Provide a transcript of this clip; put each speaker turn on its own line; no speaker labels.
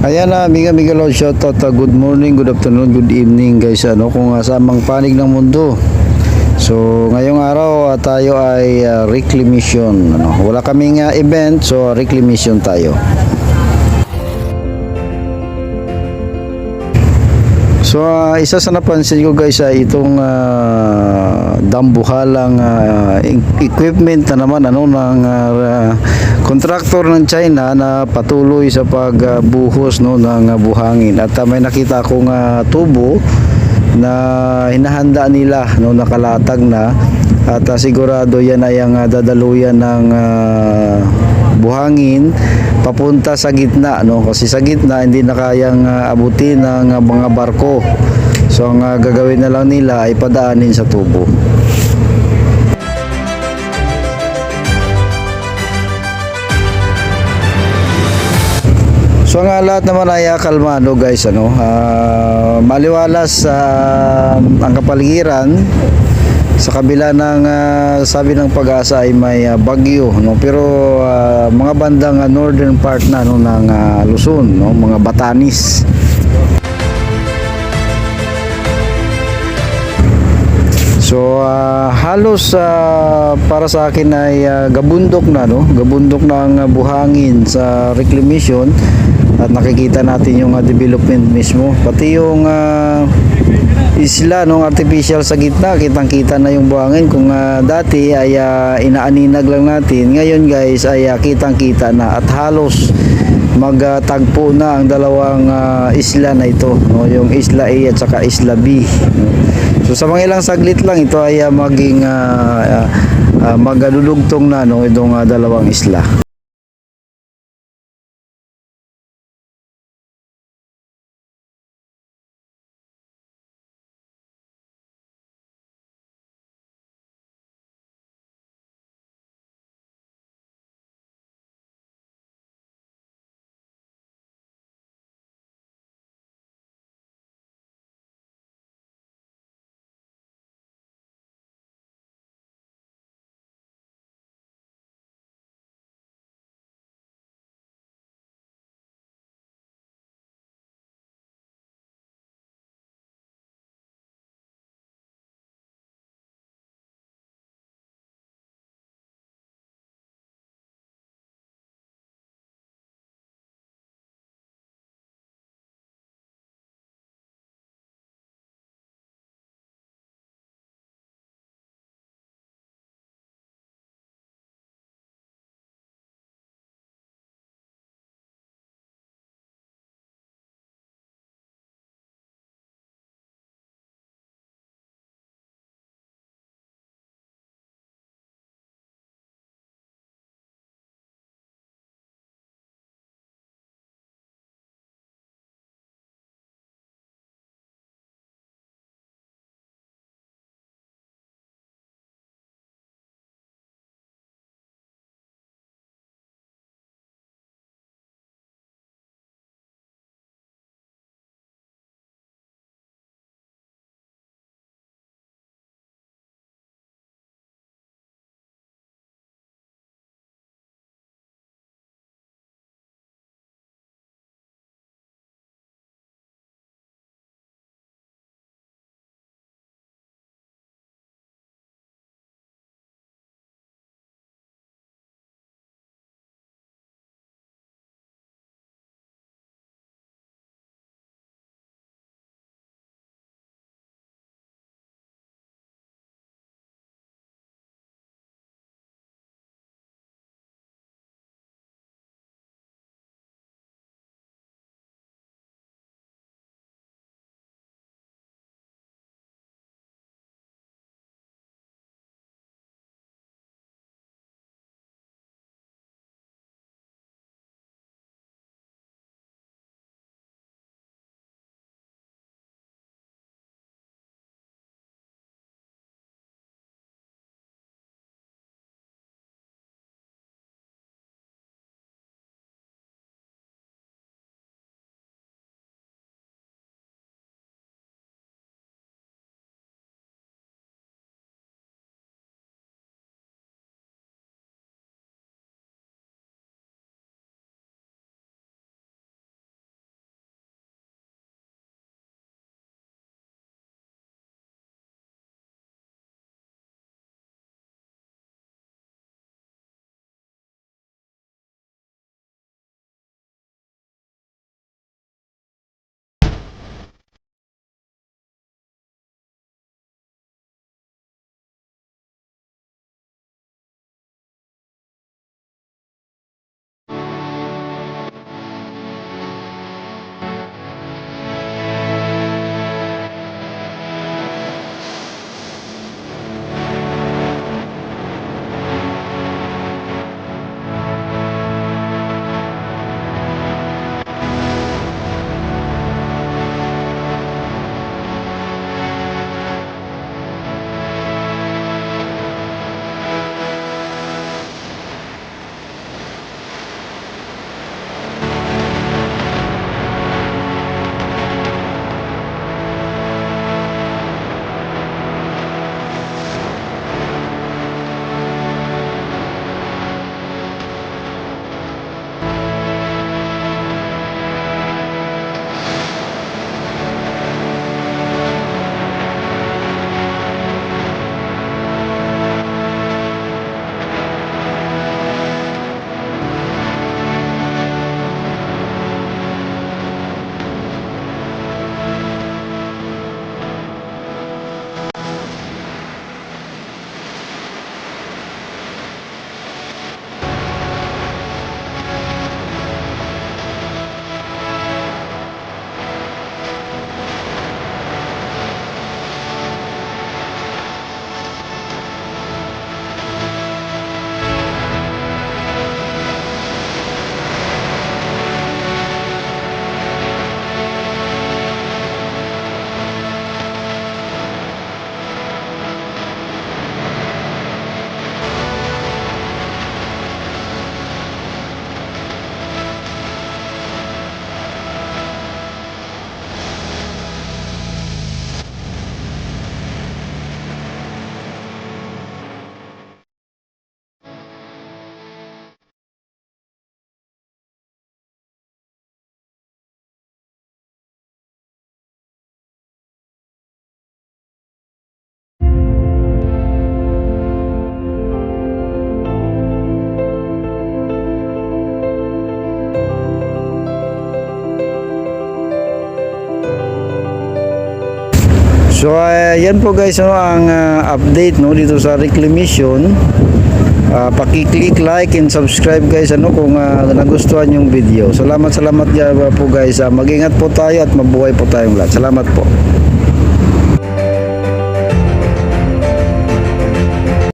Ayan na, amiga Lord, shoutout. Good morning, good afternoon, good evening guys. Kung sa amang panig ng mundo. So, ngayong araw tayo ay reclamation. Wala kaming event, so reclamation tayo. So, isa sa napansin ko guys ay itong dambuhalang equipment na naman ng contractor ng China na patuloy sa pagbuhos ng buhangin. At may nakita akong tubo na hinahanda nila, nakalatag na, at sigurado yan ay ang dadaluyan ng buhangin papunta sa gitna, kasi sa gitna hindi na kayang abutin ng mga barko. So ang gagawin na lang nila ay padaanin sa tubo. So ang lahat naman ay kalmado guys, maliwalas ang kapaligiran. Sa kabila ng sabi ng Pag-asa ay may bagyo, pero mga bandang northern part na ng Luzon, mga Batanes. So halos para sa akin ay gabundok na, gabundok na ang buhangin sa reclamation. At nakikita natin yung development mismo, pati yung isla artificial sa gitna, kitang-kita na yung buhangin. Kung dati ay inaaninag lang natin, ngayon guys ay kitang-kita na at halos magtagpo na ang dalawang isla na ito, yung Isla A at saka Isla B. So sa mga ilang saglit lang ito ay maging magdudugtong na itong dalawang isla. So yan po guys, ano, ang update no dito sa reclamation. Paki-click like and subscribe guys ano kung nagustuhan yung video. Salamat po guys. Mag-ingat po tayo at mabuhay po tayong lahat. Salamat po.